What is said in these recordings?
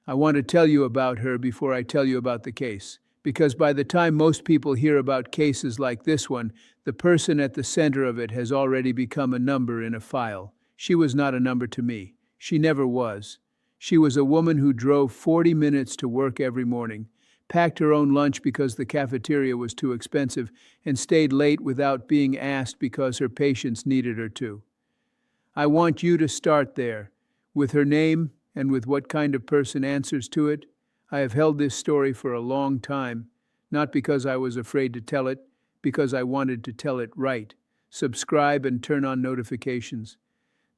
I want to tell you about her before I tell you about the case, because by the time most people hear about cases like this one, the person at the center of it has already become a number in a file. She was not a number to me. She never was. She was a woman who drove 40 minutes to work every morning, packed her own lunch because the cafeteria was too expensive, and stayed late without being asked because her patients needed her to. I want you to start there, with her name and with what kind of person answers to it. I have held this story for a long time, not because I was afraid to tell it, because I wanted to tell it right. Subscribe and turn on notifications.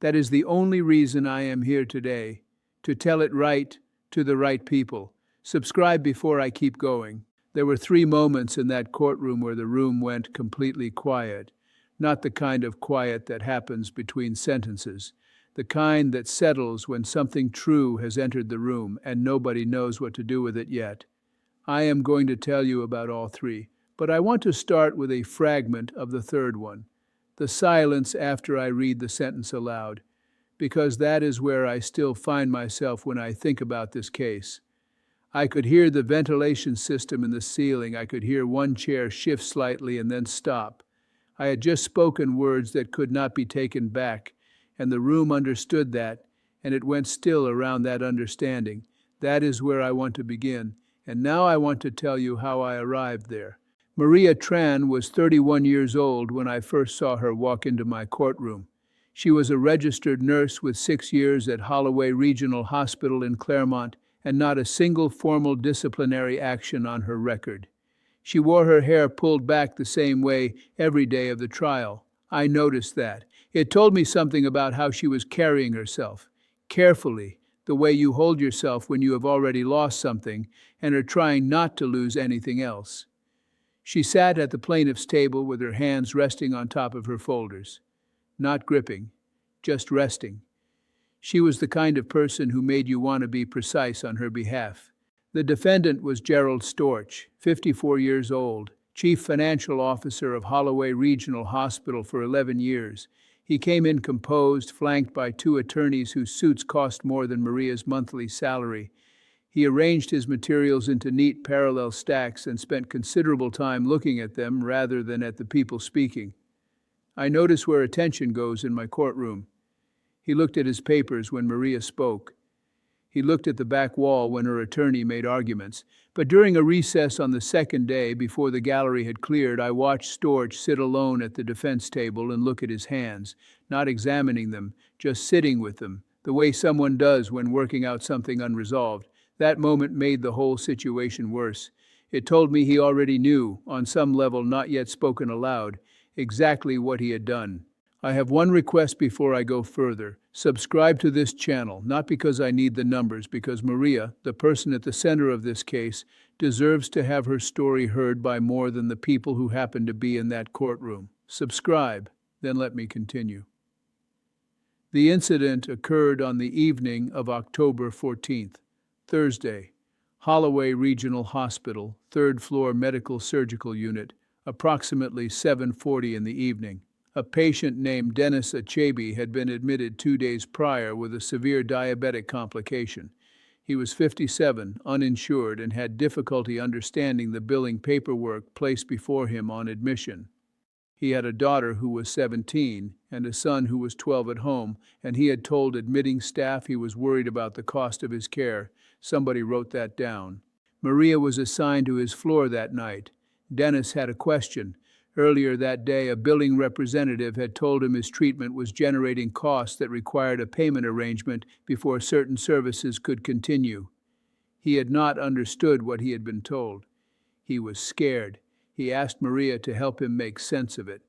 That is the only reason I am here today, to tell it right to the right people. Subscribe before I keep going. There were 3 moments in that courtroom where the room went completely quiet. Not the kind of quiet that happens between sentences. The kind that settles when something true has entered the room and nobody knows what to do with it yet. I am going to tell you about all 3, but I want to start with a fragment of the 3rd one. The silence after I read the sentence aloud, because that is where I still find myself when I think about this case. I could hear the ventilation system in the ceiling. I could hear one chair shift slightly and then stop. I had just spoken words that could not be taken back, and the room understood that, and it went still around that understanding. That is where I want to begin, and now I want to tell you how I arrived there. Maria Tran was 31 years old when I first saw her walk into my courtroom. She was a registered nurse with 6 years at Holloway Regional Hospital in Claremont, and not a single formal disciplinary action on her record. She wore her hair pulled back the same way every day of the trial. I noticed that. It told me something about how she was carrying herself. Carefully, the way you hold yourself when you have already lost something and are trying not to lose anything else. She sat at the plaintiff's table with her hands resting on top of her folders. Not gripping, just resting. She was the kind of person who made you want to be precise on her behalf. The defendant was Gerald Storch, 54 years old, Chief Financial Officer of Holloway Regional Hospital for 11 years. He came in composed, flanked by 2 attorneys whose suits cost more than Maria's monthly salary. He arranged his materials into neat parallel stacks and spent considerable time looking at them rather than at the people speaking. I notice where attention goes in my courtroom. He looked at his papers when Maria spoke. He looked at the back wall when her attorney made arguments. But during a recess on the 2nd day, before the gallery had cleared, I watched Storch sit alone at the defense table and look at his hands, not examining them, just sitting with them, the way someone does when working out something unresolved. That moment made the whole situation worse. It told me he already knew, on some level not yet spoken aloud, exactly what he had done. I have one request before I go further. Subscribe to this channel, not because I need the numbers, because Maria, the person at the center of this case, deserves to have her story heard by more than the people who happen to be in that courtroom. Subscribe, then let me continue. The incident occurred on the evening of October 14th, Thursday, Holloway Regional Hospital, 3rd floor medical surgical unit, approximately 7:40 in the evening. A patient named Dennis Achebe had been admitted 2 days prior with a severe diabetic complication. He was 57, uninsured, and had difficulty understanding the billing paperwork placed before him on admission. He had a daughter who was 17 and a son who was 12 at home, and he had told admitting staff he was worried about the cost of his care. Somebody wrote that down. Maria was assigned to his floor that night. Dennis had a question. Earlier that day, a billing representative had told him his treatment was generating costs that required a payment arrangement before certain services could continue. He had not understood what he had been told. He was scared. He asked Maria to help him make sense of it,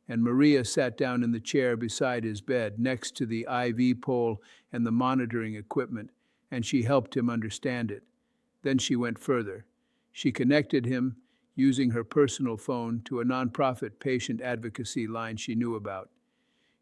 and Maria sat down in the chair beside his bed, next to the IV pole and the monitoring equipment, and she helped him understand it. Then she went further. She connected him, using her personal phone, to a nonprofit patient advocacy line she knew about.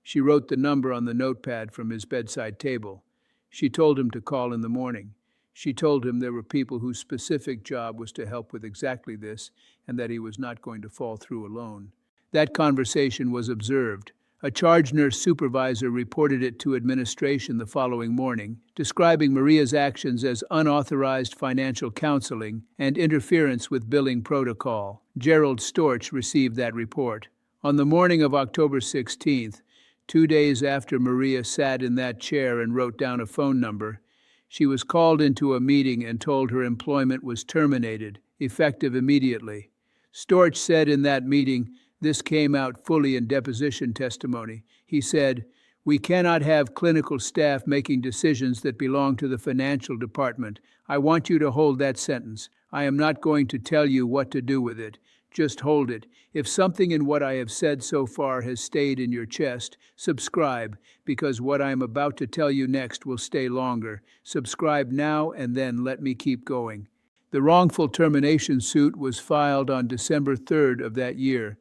She wrote the number on the notepad from his bedside table. She told him to call in the morning. She told him there were people whose specific job was to help with exactly this, and that he was not going to fall through alone. That conversation was observed. A charge nurse supervisor reported it to administration the following morning, describing Maria's actions as unauthorized financial counseling and interference with billing protocol. Gerald Storch received that report. On the morning of October 16th, 2 days after Maria sat in that chair and wrote down a phone number, she was called into a meeting and told her employment was terminated, effective immediately. Storch said in that meeting, this came out fully in deposition testimony. He said, "We cannot have clinical staff making decisions that belong to the financial department. I want you to hold that sentence. I am not going to tell you what to do with it. Just hold it. If something in what I have said so far has stayed in your chest, subscribe, because what I am about to tell you next will stay longer. Subscribe now and then let me keep going." The wrongful termination suit was filed on December 3rd of that year.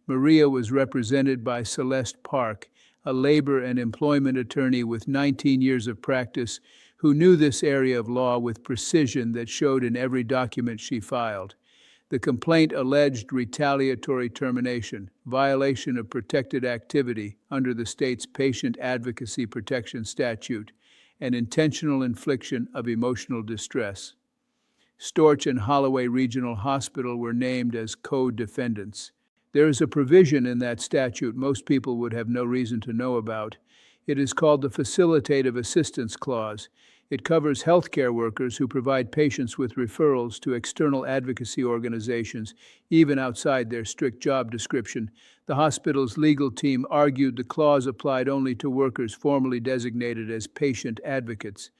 Maria was represented by Celeste Park, a labor and employment attorney with 19 years of practice who knew this area of law with precision that showed in every document she filed. The complaint alleged retaliatory termination, violation of protected activity under the state's Patient Advocacy Protection Statute, and intentional infliction of emotional distress. Storch and Holloway Regional Hospital were named as co-defendants. There is a provision in that statute most people would have no reason to know about. It is called the Facilitative Assistance Clause. It covers healthcare workers who provide patients with referrals to external advocacy organizations, even outside their strict job description. The hospital's legal team argued the clause applied only to workers formally designated as patient advocates.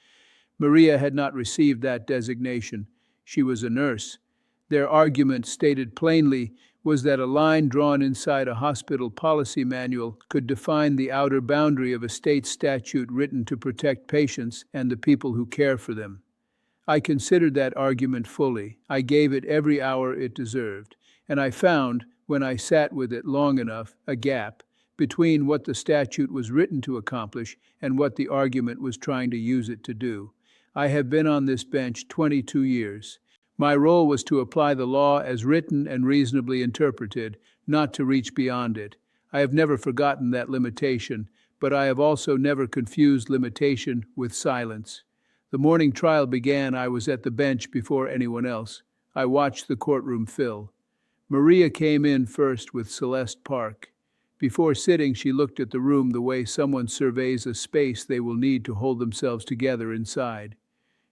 Maria had not received that designation. She was a nurse. Their argument, stated plainly, was that a line drawn inside a hospital policy manual could define the outer boundary of a state statute written to protect patients and the people who care for them. I considered that argument fully. I gave it every hour it deserved, and I found, when I sat with it long enough, a gap between what the statute was written to accomplish and what the argument was trying to use it to do. I have been on this bench 22 years. My role was to apply the law as written and reasonably interpreted, not to reach beyond it. I have never forgotten that limitation, but I have also never confused limitation with silence. The morning trial began. I was at the bench before anyone else. I watched the courtroom fill. Maria came in first with Celeste Park. Before sitting, she looked at the room the way someone surveys a space they will need to hold themselves together inside.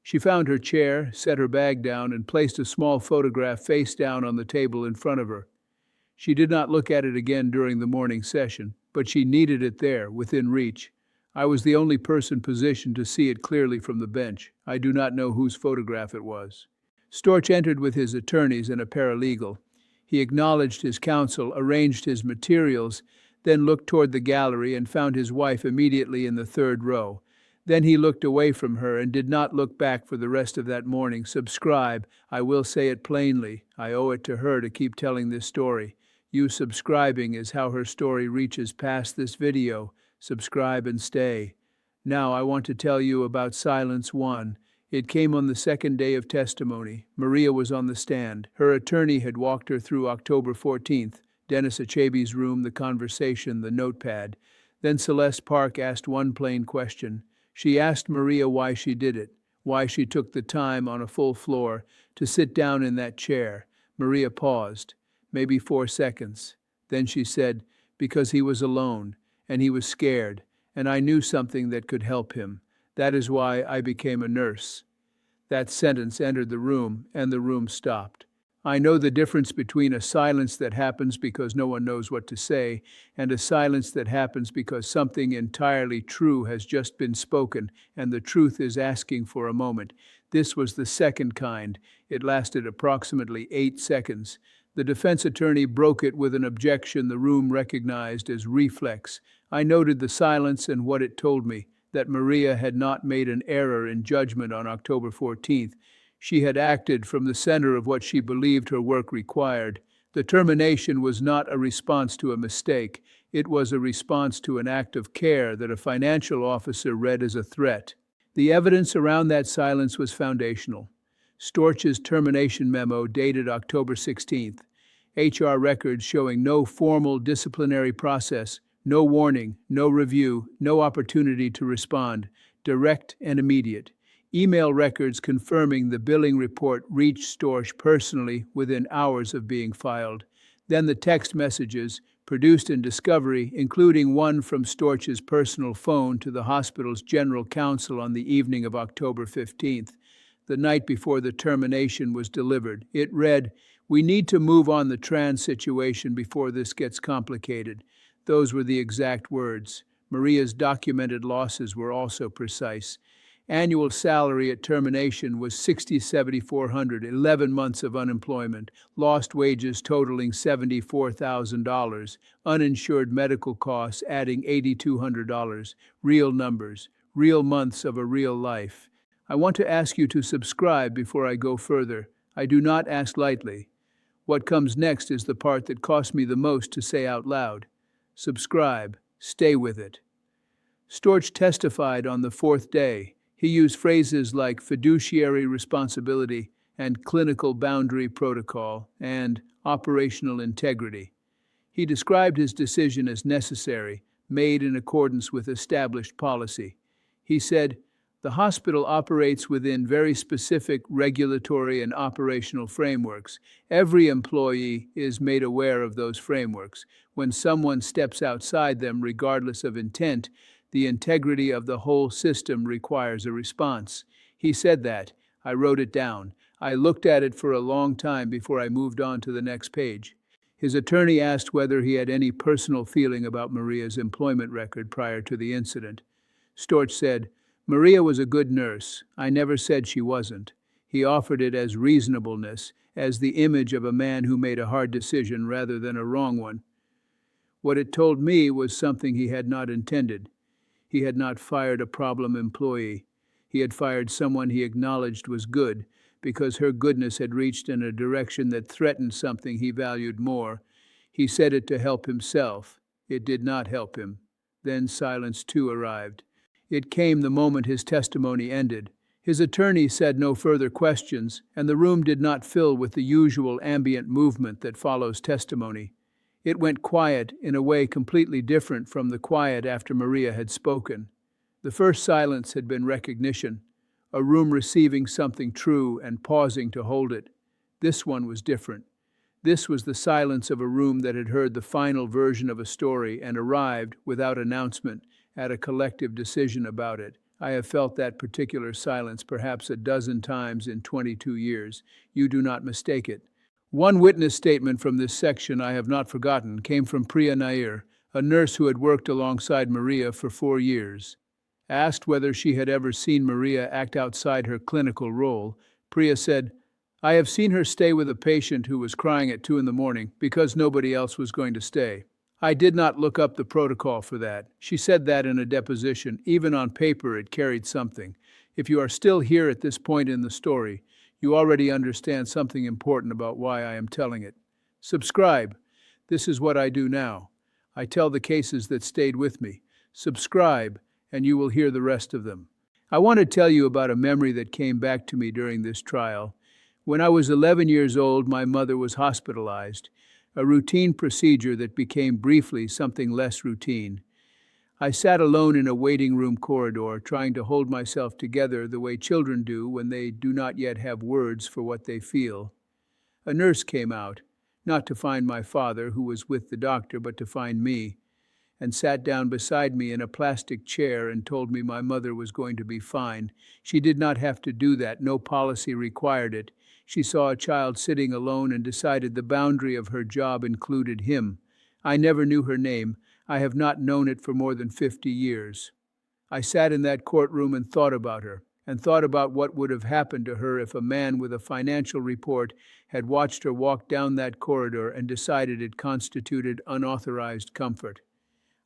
She found her chair, set her bag down, and placed a small photograph face down on the table in front of her. She did not look at it again during the morning session, but she needed it there, within reach. I was the only person positioned to see it clearly from the bench. I do not know whose photograph it was. Storch entered with his attorneys and a paralegal. He acknowledged his counsel, arranged his materials, then looked toward the gallery and found his wife immediately in the third row. Then he looked away from her and did not look back for the rest of that morning. Subscribe. I will say it plainly. I owe it to her to keep telling this story. You subscribing is how her story reaches past this video. Subscribe and stay. Now I want to tell you about Silence 1. It came on the second day of testimony. Maria was on the stand. Her attorney had walked her through October 14th, Dennis Achebe's room, the conversation, the notepad. Then Celeste Park asked one plain question. She asked Maria why she did it, why she took the time on a full floor to sit down in that chair. Maria paused, maybe 4 seconds. Then she said, because he was alone, and he was scared, and I knew something that could help him. That is why I became a nurse. That sentence entered the room, and the room stopped. I know the difference between a silence that happens because no one knows what to say and a silence that happens because something entirely true has just been spoken and the truth is asking for a moment. This was the second kind. It lasted approximately 8 seconds. The defense attorney broke it with an objection the room recognized as reflex. I noted the silence and what it told me, that Maria had not made an error in judgment on October 14th. She had acted from the center of what she believed her work required. The termination was not a response to a mistake. It was a response to an act of care that a financial officer read as a threat. The evidence around that silence was foundational. Storch's termination memo dated October 16th. HR records showing no formal disciplinary process, No warning, no review, no opportunity to respond. Direct and immediate. Email records confirming the billing report reached Storch personally within hours of being filed. Then the text messages, produced in discovery, including one from Storch's personal phone to the hospital's general counsel on the evening of October 15th, the night before the termination was delivered. It read, "We need to move on the trans situation before this gets complicated." Those were the exact words. Maria's documented losses were also precise. Annual salary at termination was $60,700, 11 months of unemployment, lost wages totaling $74,000, uninsured medical costs adding $8,200, real numbers, real months of a real life. I want to ask you to subscribe before I go further. I do not ask lightly. What comes next is the part that cost me the most to say out loud. Subscribe. Stay with it. Storch testified on the fourth day. He used phrases like fiduciary responsibility and clinical boundary protocol and operational integrity. He described his decision as necessary, made in accordance with established policy. He said, "The hospital operates within very specific regulatory and operational frameworks. Every employee is made aware of those frameworks. When someone steps outside them, regardless of intent, the integrity of the whole system requires a response." He said that. I wrote it down. I looked at it for a long time before I moved on to the next page. His attorney asked whether he had any personal feeling about Maria's employment record prior to the incident. Storch said, "Maria was a good nurse. I never said she wasn't." He offered it as reasonableness, as the image of a man who made a hard decision rather than a wrong one. What it told me was something he had not intended. He had not fired a problem employee. He had fired someone he acknowledged was good, because her goodness had reached in a direction that threatened something he valued more. He said it to help himself. It did not help him. Then silence too arrived. It came the moment his testimony ended. His attorney said no further questions, and the room did not fill with the usual ambient movement that follows testimony. It went quiet in a way completely different from the quiet after Maria had spoken. The first silence had been recognition, a room receiving something true and pausing to hold it. This one was different. This was the silence of a room that had heard the final version of a story and arrived, without announcement, at a collective decision about it. I have felt that particular silence perhaps a dozen times in 22 years. You do not mistake it. One witness statement from this section I have not forgotten came from Priya Nair, a nurse who had worked alongside Maria for 4 years. Asked whether she had ever seen Maria act outside her clinical role, Priya said, "I have seen her stay with a patient who was crying at 2 a.m. because nobody else was going to stay. I did not look up the protocol for that." She said that in a deposition. Even on paper, it carried something. If you are still here at this point in the story, you already understand something important about why I am telling it. Subscribe. This is what I do now. I tell the cases that stayed with me. Subscribe, and you will hear the rest of them. I want to tell you about a memory that came back to me during this trial. When I was 11 years old, my mother was hospitalized, a routine procedure that became briefly something less routine. I sat alone in a waiting room corridor, trying to hold myself together the way children do when they do not yet have words for what they feel. A nurse came out, not to find my father, who was with the doctor, but to find me, and sat down beside me in a plastic chair and told me my mother was going to be fine. She did not have to do that. No policy required it. She saw a child sitting alone and decided the boundary of her job included him. I never knew her name. I have not known it for more than 50 years. I sat in that courtroom and thought about her, and thought about what would have happened to her if a man with a financial report had watched her walk down that corridor and decided it constituted unauthorized comfort.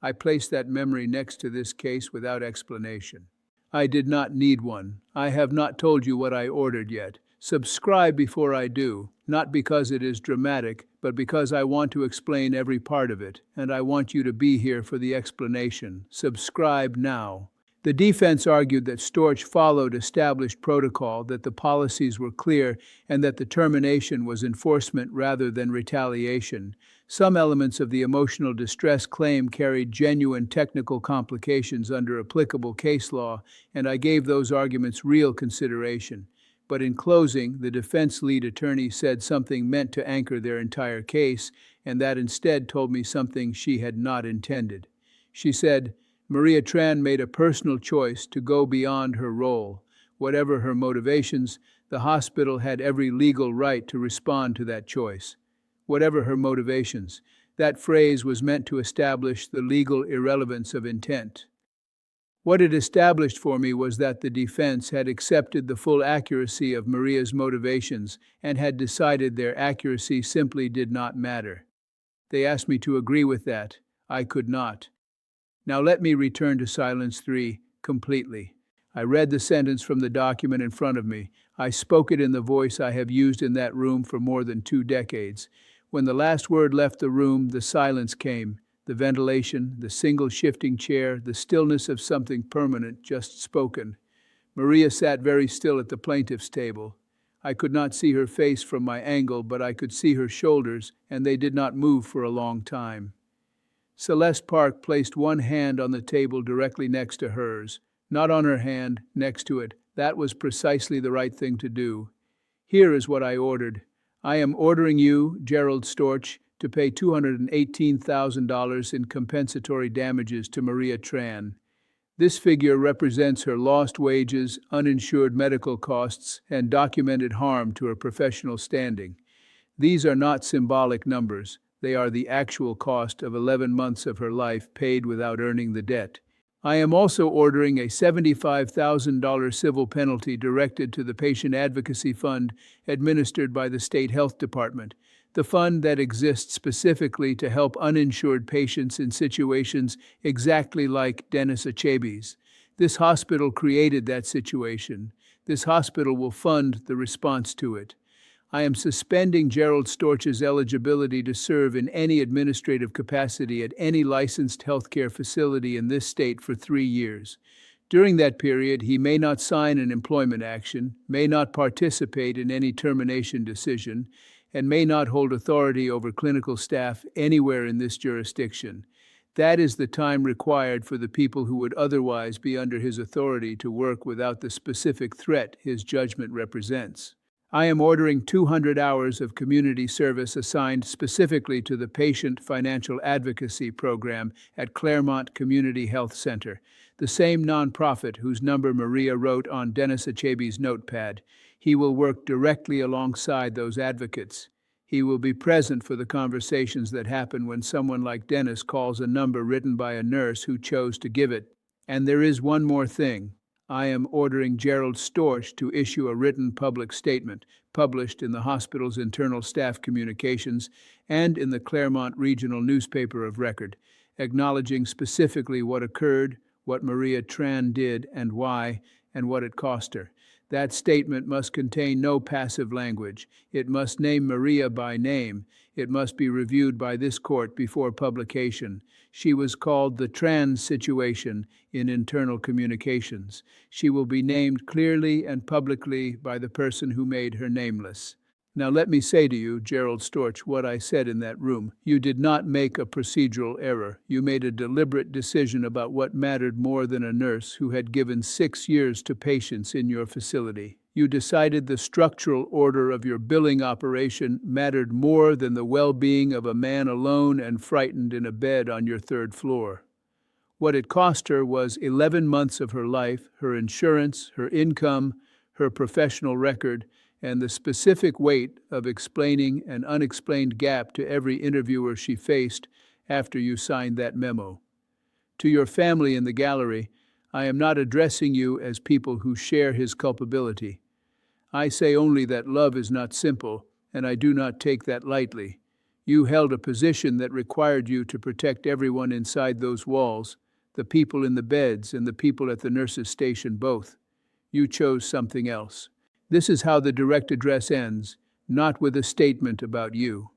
I placed that memory next to this case without explanation. I did not need one. I have not told you what I ordered yet. Subscribe before I do, not because it is dramatic, but because I want to explain every part of it, and I want you to be here for the explanation. Subscribe now. The defense argued that Storch followed established protocol, that the policies were clear, and that the termination was enforcement rather than retaliation. Some elements of the emotional distress claim carried genuine technical complications under applicable case law, and I gave those arguments real consideration. But in closing, the defense lead attorney said something meant to anchor their entire case, and that instead told me something she had not intended. She said, Maria Tran made a personal choice to go beyond her role. Whatever her motivations, the hospital had every legal right to respond to that choice. Whatever her motivations, that phrase was meant to establish the legal irrelevance of intent. What it established for me was that the defense had accepted the full accuracy of Maria's motivations and had decided their accuracy simply did not matter. They asked me to agree with that. I could not. Now let me return to Silence 3 completely. I read the sentence from the document in front of me. I spoke it in the voice I have used in that room for more than 2 decades. When the last word left the room, the silence came. The ventilation, the single shifting chair, the stillness of something permanent just spoken. Maria sat very still at the plaintiff's table. I could not see her face from my angle, but I could see her shoulders, and they did not move for a long time. Celeste Park placed one hand on the table directly next to hers, not on her hand, next to it. That was precisely the right thing to do. Here is what I ordered. I am ordering you, Gerald Storch, to pay $218,000 in compensatory damages to Maria Tran. This figure represents her lost wages, uninsured medical costs, and documented harm to her professional standing. These are not symbolic numbers. They are the actual cost of 11 months of her life paid without earning the debt. I am also ordering a $75,000 civil penalty directed to the Patient Advocacy Fund administered by the State Health Department, the fund that exists specifically to help uninsured patients in situations exactly like Dennis Achebe's. This hospital created that situation. This hospital will fund the response to it. I am suspending Gerald Storch's eligibility to serve in any administrative capacity at any licensed healthcare facility in this state for 3 years. During that period, he may not sign an employment action, may not participate in any termination decision, and may not hold authority over clinical staff anywhere in this jurisdiction. That is the time required for the people who would otherwise be under his authority to work without the specific threat his judgment represents. I am ordering 200 hours of community service assigned specifically to the Patient Financial Advocacy Program at Claremont Community Health Center, the same nonprofit whose number Maria wrote on Dennis Achebe's notepad. He will work directly alongside those advocates. He will be present for the conversations that happen when someone like Dennis calls a number written by a nurse who chose to give it. And there is one more thing. I am ordering Gerald Storch to issue a written public statement, published in the hospital's internal staff communications and in the Claremont Regional Newspaper of Record, acknowledging specifically what occurred, what Maria Tran did and why, and what it cost her. That statement must contain no passive language. It must name Maria by name. It must be reviewed by this court before publication. She was called the Tran situation in internal communications. She will be named clearly and publicly by the person who made her nameless. Now let me say to you, Gerald Storch, what I said in that room. You did not make a procedural error. You made a deliberate decision about what mattered more than a nurse who had given 6 years to patients in your facility. You decided the structural order of your billing operation mattered more than the well-being of a man alone and frightened in a bed on your 3rd floor. What it cost her was 11 months of her life, her insurance, her income, her professional record, and the specific weight of explaining an unexplained gap to every interviewer she faced after you signed that memo. To your family in the gallery, I am not addressing you as people who share his culpability. I say only that love is not simple, and I do not take that lightly. You held a position that required you to protect everyone inside those walls, the people in the beds and the people at the nurses' station both. You chose something else. This is how the direct address ends, not with a statement about you.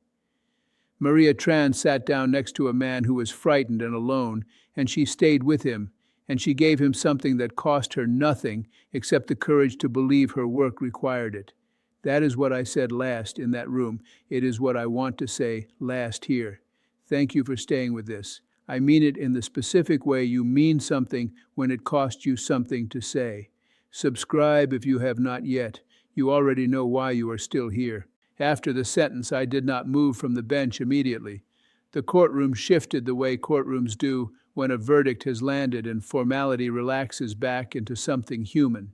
Maria Tran sat down next to a man who was frightened and alone, and she stayed with him. and she gave him something that cost her nothing except the courage to believe her work required it. That is what I said last in that room. It is what I want to say last here. Thank you for staying with this. I mean it in the specific way you mean something when it costs you something to say. Subscribe if you have not yet. You already know why you are still here. After the sentence, I did not move from the bench immediately. The courtroom shifted the way courtrooms do when a verdict has landed and formality relaxes back into something human.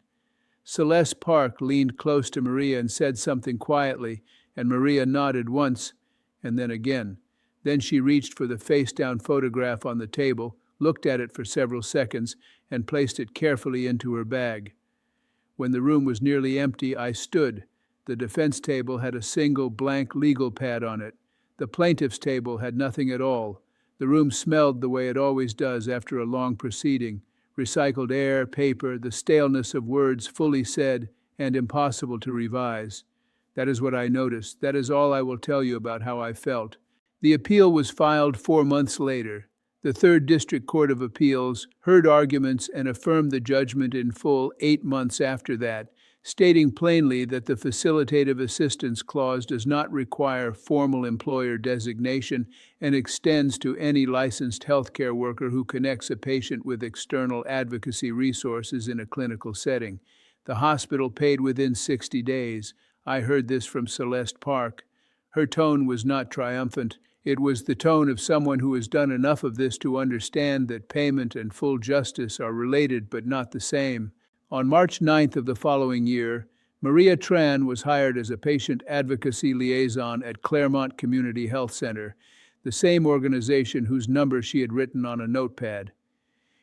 Celeste Park leaned close to Maria and said something quietly, and Maria nodded once and then again. Then she reached for the face-down photograph on the table, looked at it for several seconds, and placed it carefully into her bag. When the room was nearly empty, I stood. The defense table had a single blank legal pad on it. The plaintiff's table had nothing at all. The room smelled the way it always does after a long proceeding. Recycled air, paper, the staleness of words fully said and impossible to revise. That is what I noticed. That is all I will tell you about how I felt. The appeal was filed 4 months later. The Third District Court of Appeals heard arguments and affirmed the judgment in full 8 months after that, stating plainly that the facilitative assistance clause does not require formal employer designation and extends to any licensed healthcare worker who connects a patient with external advocacy resources in a clinical setting. The hospital paid within 60 days. I heard this from Celeste Park. Her tone was not triumphant. It was the tone of someone who has done enough of this to understand that payment and full justice are related but not the same. On March 9th of the following year, Maria Tran was hired as a patient advocacy liaison at Claremont Community Health Center, the same organization whose number she had written on a notepad.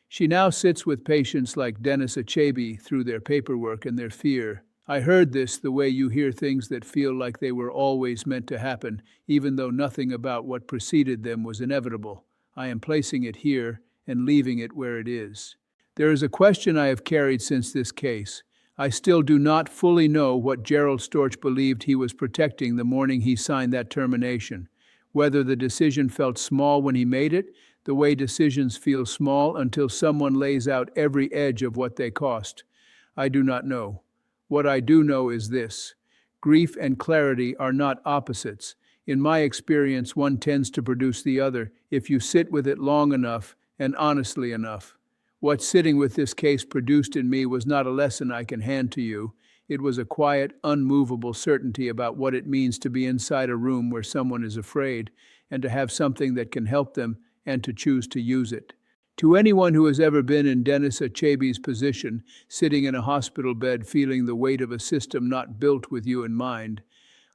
She now sits with patients like Dennis Achebe through their paperwork and their fear. I heard this the way you hear things that feel like they were always meant to happen, even though nothing about what preceded them was inevitable. I am placing it here and leaving it where it is. There is a question I have carried since this case. I still do not fully know what Gerald Storch believed he was protecting the morning he signed that termination. Whether the decision felt small when he made it, the way decisions feel small until someone lays out every edge of what they cost. I do not know. What I do know is this. Grief and clarity are not opposites. In my experience, one tends to produce the other if you sit with it long enough and honestly enough. What sitting with this case produced in me was not a lesson I can hand to you. It was a quiet, unmovable certainty about what it means to be inside a room where someone is afraid, and to have something that can help them, and to choose to use it. To anyone who has ever been in Dennis Achebe's position, sitting in a hospital bed feeling the weight of a system not built with you in mind,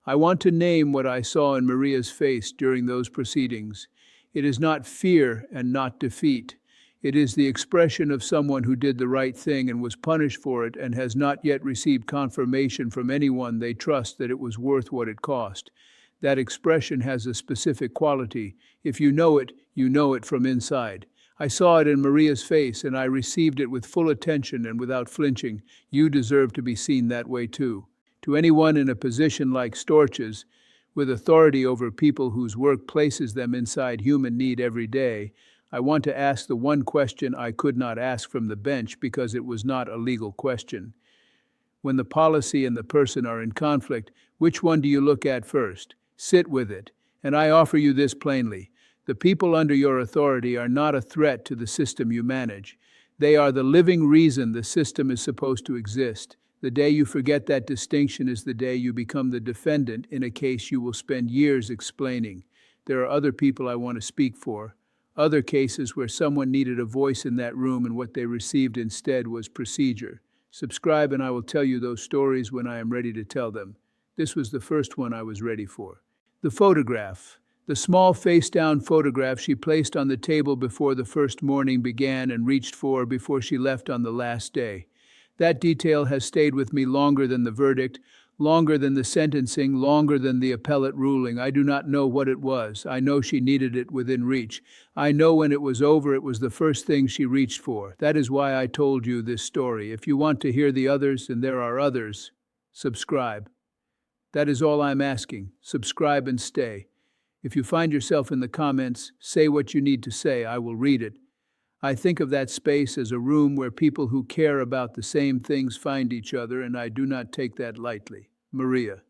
I want to name what I saw in Maria's face during those proceedings. It is not fear and not defeat. It is the expression of someone who did the right thing and was punished for it and has not yet received confirmation from anyone they trust that it was worth what it cost. That expression has a specific quality. If you know it from inside. I saw it in Maria's face, and I received it with full attention and without flinching. You deserve to be seen that way too. To anyone in a position like Storch's, with authority over people whose work places them inside human need every day, I want to ask the one question I could not ask from the bench because it was not a legal question. When the policy and the person are in conflict, which one do you look at first? Sit with it. And I offer you this plainly. The people under your authority are not a threat to the system you manage. They are the living reason the system is supposed to exist. The day you forget that distinction is the day you become the defendant in a case you will spend years explaining. There are other people I want to speak for. Other cases where someone needed a voice in that room and what they received instead was procedure. Subscribe and I will tell you those stories when I am ready to tell them. This was the first one I was ready for. The photograph. The small face-down photograph she placed on the table before the first morning began and reached for before she left on the last day. That detail has stayed with me longer than the verdict, longer than the sentencing, longer than the appellate ruling. I do not know what it was. I know she needed it within reach. I know when it was over, it was the first thing she reached for. That is why I told you this story. If you want to hear the others, and there are others, subscribe. That is all I'm asking. Subscribe and stay. If you find yourself in the comments, say what you need to say. I will read it. I think of that space as a room where people who care about the same things find each other, and I do not take that lightly. Maria.